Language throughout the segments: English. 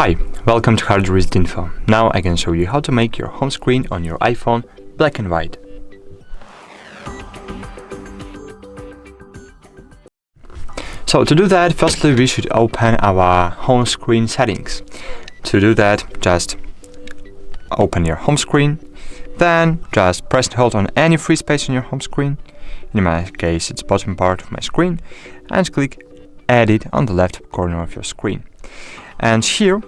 Hi, welcome to HardReset.Info. Now I can show you how to make your home screen on your iPhone black and white. So to do that, firstly we should open our home screen settings. To do that, just open your home screen, then just press and hold on any free space on your home screen. In my case it's bottom part of my screen, and click Edit on the left corner of your screen. And here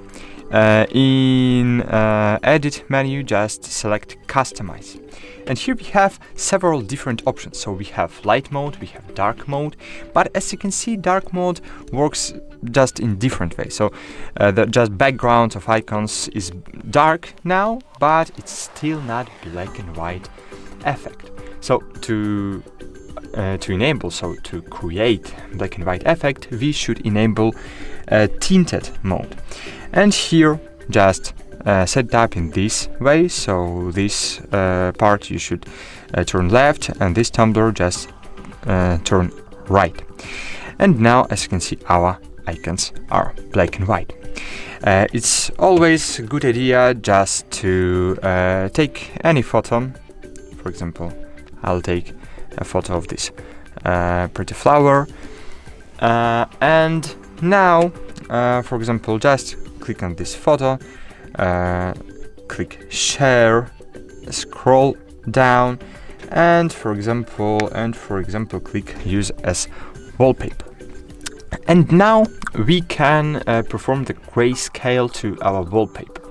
in Edit menu, just select Customize. And here we have several different options. So we have light mode, we have dark mode, but as you can see, dark mode works just in different ways. So the just background of icons is dark now, but it's still not black and white effect. So to create black and white effect, we should enable tinted mode. And here just set it up in this way. So this part you should turn left, and this tumbler just turn right. And now, as you can see, our icons are black and white. It's always a good idea just to take any photo. For example, I'll take a photo of this pretty flower, and now for example, just click on this photo, click share, scroll down, and for example click use as wallpaper. And now we can perform the grayscale to our wallpaper.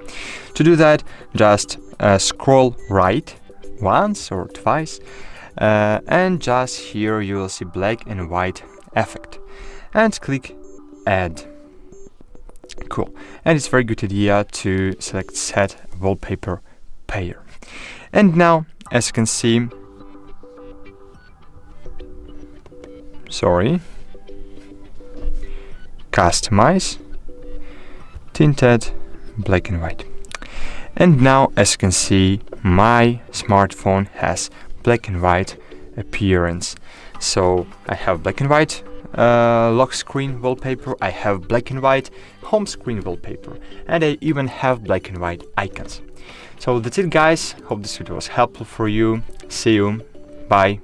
To do that, just scroll right once or twice, and just here you will see black and white effect, and click add. Cool. And it's a very good idea to select set wallpaper pair. And now, as you can see, customize, tinted, black and white. And now, as you can see, my smartphone has black and white appearance. So I have black and white lock screen wallpaper, I have black and white home screen wallpaper, and I even have black and white icons. So that's it, guys. Hope this video was helpful for you. See you. Bye.